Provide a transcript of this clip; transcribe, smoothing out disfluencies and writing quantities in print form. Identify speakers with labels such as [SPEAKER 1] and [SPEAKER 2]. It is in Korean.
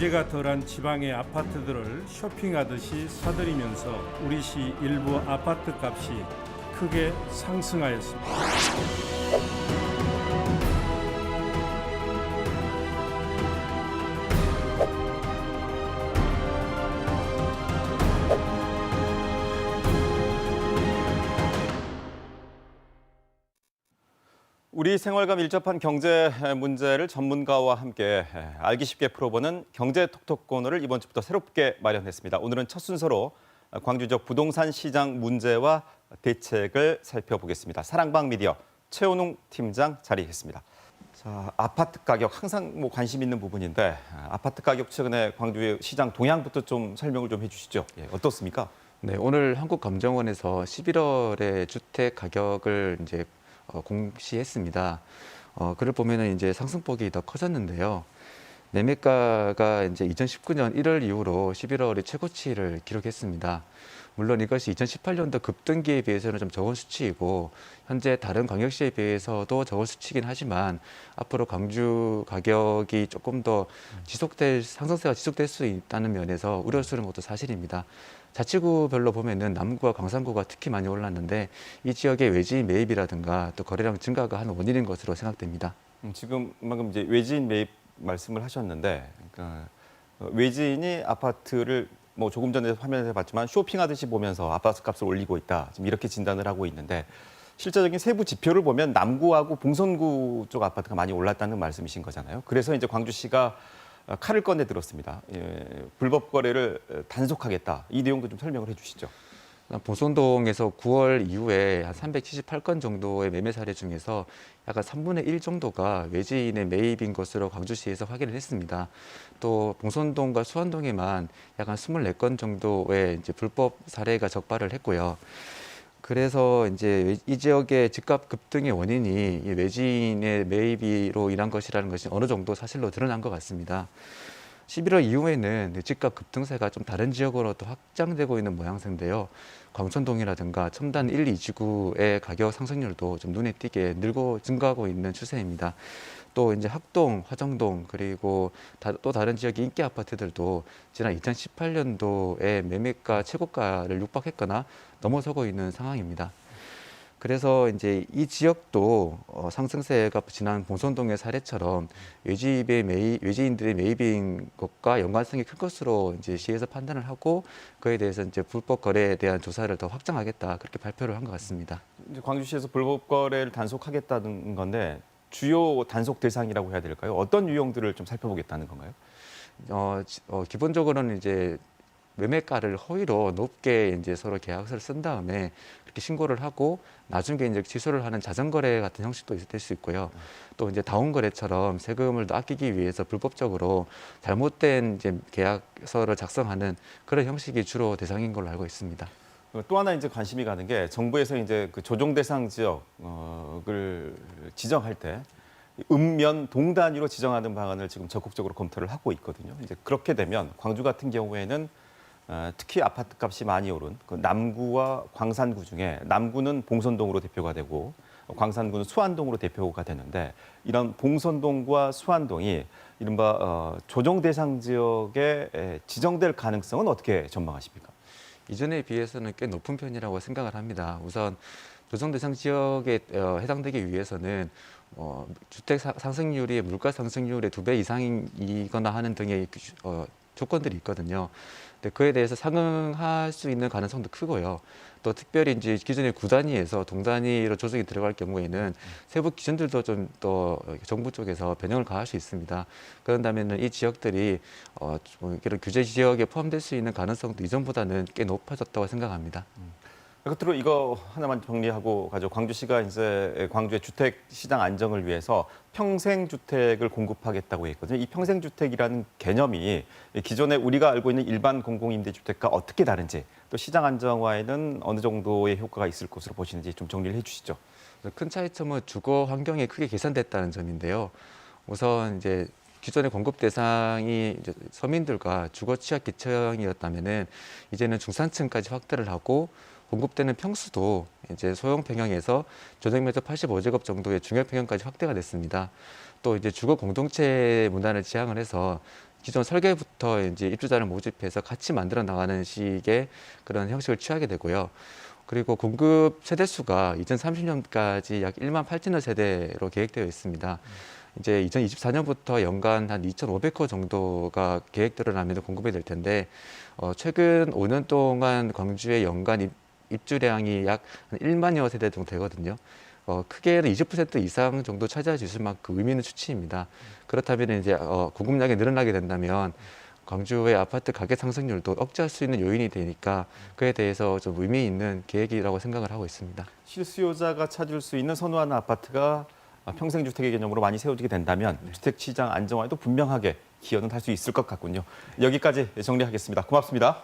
[SPEAKER 1] 규제가 덜한 지방의 아파트들을 쇼핑하듯이 사들이면서 우리 시 일부 아파트 값이 크게 상승하였습니다.
[SPEAKER 2] 우리 생활과 밀접한 경제 문제를 전문가와 함께 알기 쉽게 풀어보는 경제 톡톡 코너를 이번 주부터 새롭게 마련했습니다. 오늘은 첫 순서로 광주 지역 부동산 시장 문제와 대책을 살펴보겠습니다. 사랑방 미디어 최원웅 팀장 자리했습니다. 자, 아파트 가격 항상 관심 있는 부분인데 아파트 가격 최근에 광주의 시장 동향부터 좀 설명을 좀 해주시죠. 예, 어떻습니까?
[SPEAKER 3] 네, 오늘 한국감정원에서 11월에 주택 가격을 이제 공시했습니다. 그를 보면은 이제 상승폭이 더 커졌는데요. 매매가가 이제 2019년 1월 이후로 11월에 최고치를 기록했습니다. 물론 이것이 2018년도 급등기에 비해서는 좀 적은 수치이고 현재 다른 광역시에 비해서도 적은 수치이긴 하지만 앞으로 광주 가격이 조금 더 상승세가 지속될 수 있다는 면에서 우려스러운 것도 사실입니다. 자치구별로 보면은 남구와 광산구가 특히 많이 올랐는데 이 지역의 외지인 매입이라든가 또 거래량 증가가 한 원인인 것으로 생각됩니다.
[SPEAKER 2] 지금 방금 이제 외지인 매입 말씀을 하셨는데 그러니까 외지인이 아파트를 조금 전에 화면에서 봤지만 쇼핑하듯이 보면서 아파트 값을 올리고 있다. 지금 이렇게 진단을 하고 있는데 실제적인 세부 지표를 보면 남구하고 봉선구 쪽 아파트가 많이 올랐다는 말씀이신 거잖아요. 그래서 이제 광주시가 칼을 꺼내 들었습니다. 예, 불법 거래를 단속하겠다. 이 내용도 좀 설명을 해주시죠.
[SPEAKER 3] 봉선동에서 9월 이후에 한 378건 정도의 매매 사례 중에서 약간 3분의 1 정도가 외지인의 매입인 것으로 광주시에서 확인을 했습니다. 또 봉선동과 수안동에만 약간 24건 정도의 이제 불법 사례가 적발을 했고요. 그래서 이제 이 지역의 집값 급등의 원인이 외지인의 매입으로 인한 것이라는 것이 어느 정도 사실로 드러난 것 같습니다. 11월 이후에는 집값 급등세가 좀 다른 지역으로 또 확장되고 있는 모양새인데요. 광천동이라든가 첨단 1, 2지구의 가격 상승률도 좀 눈에 띄게 증가하고 있는 추세입니다. 또 이제 학동, 화정동 그리고 또 다른 지역의 인기 아파트들도 지난 2018년도에 매매가 최고가를 육박했거나 넘어서고 있는 상황입니다. 그래서 이제 이 지역도 상승세가 지난 봉선동의 사례처럼 외지인들의 매입인 것과 연관성이 큰 것으로 이제 시에서 판단을 하고 그에 대해서 이제 불법 거래에 대한 조사를 더 확장하겠다 그렇게 발표를 한 것 같습니다.
[SPEAKER 2] 이제 광주시에서 불법 거래를 단속하겠다는 건데 주요 단속 대상이라고 해야 될까요? 어떤 유형들을 좀 살펴보겠다는 건가요?
[SPEAKER 3] 기본적으로는 이제 매매가를 허위로 높게 이제 서로 계약서를 쓴 다음에 그렇게 신고를 하고 나중에 이제 취소를 하는 자전거래 같은 형식도 될 수 있고요. 또 이제 다운거래처럼 세금을 더 아끼기 위해서 불법적으로 잘못된 이제 계약서를 작성하는 그런 형식이 주로 대상인 걸로 알고 있습니다.
[SPEAKER 2] 또 하나 이제 관심이 가는 게 정부에서 이제 그 조정 대상 지역을 지정할 때 읍면 동 단위로 지정하는 방안을 지금 적극적으로 검토를 하고 있거든요. 이제 그렇게 되면 광주 같은 경우에는 특히 아파트 값이 많이 오른 그 남구와 광산구 중에 남구는 봉선동으로 대표가 되고 광산구는 수안동으로 대표가 되는데 이런 봉선동과 수안동이 이른바 조정 대상 지역에 지정될 가능성은 어떻게 전망하십니까?
[SPEAKER 3] 이전에 비해서는 꽤 높은 편이라고 생각을 합니다. 우선 조정 대상 지역에 해당되기 위해서는 주택 상승률이 물가 상승률의 2배 이상이거나 하는 등의 조건들이 있거든요. 근데 그에 대해서 상응할 수 있는 가능성도 크고요. 또 특별히 이제 기존의 구 단위에서 동 단위로 조정이 들어갈 경우에는 세부 기준들도 좀 더 정부 쪽에서 변형을 가할 수 있습니다. 그런다면은 이 지역들이 이런 규제 지역에 포함될 수 있는 가능성도 이전보다는 꽤 높아졌다고 생각합니다.
[SPEAKER 2] 끝으로 이거 하나만 정리하고 가죠. 광주시가 이제 광주의 주택 시장 안정을 위해서 평생주택을 공급하겠다고 했거든요. 이 평생주택이라는 개념이 기존에 우리가 알고 있는 일반 공공임대주택과 어떻게 다른지 또 시장 안정화에는 어느 정도의 효과가 있을 것으로 보시는지 좀 정리를 해주시죠.
[SPEAKER 3] 큰 차이점은 주거 환경이 크게 개선됐다는 점인데요. 우선 이제 기존의 공급 대상이 이제 서민들과 주거 취약 계층이었다면은 이제는 중산층까지 확대를 하고 공급되는 평수도 이제 소형 평형에서 조정면적 85제곱 정도의 중형 평형까지 확대가 됐습니다. 또 이제 주거 공동체 문화를 지향을 해서 기존 설계부터 이제 입주자를 모집해서 같이 만들어 나가는 식의 그런 형식을 취하게 되고요. 그리고 공급 세대 수가 2030년까지 약 1만 8천여 세대로 계획되어 있습니다. 이제 2024년부터 연간 한 2,500호 정도가 계획대로라면 공급이 될 텐데 최근 5년 동안 광주의 연간 입주량이 약 1만여 세대 정도 되거든요. 크게는 20% 이상 정도 차지할 수 있을 만큼 의미 있는 수치입니다. 그렇다면 이제 공급량이 늘어나게 된다면 광주의 아파트 가격 상승률도 억제할 수 있는 요인이 되니까 그에 대해서 좀 의미 있는 계획이라고 생각을 하고 있습니다.
[SPEAKER 2] 실수요자가 찾을 수 있는 선호하는 아파트가 평생주택의 개념으로 많이 세워지게 된다면 주택시장 안정화에도 분명하게 기여는 할 수 있을 것 같군요. 여기까지 정리하겠습니다. 고맙습니다.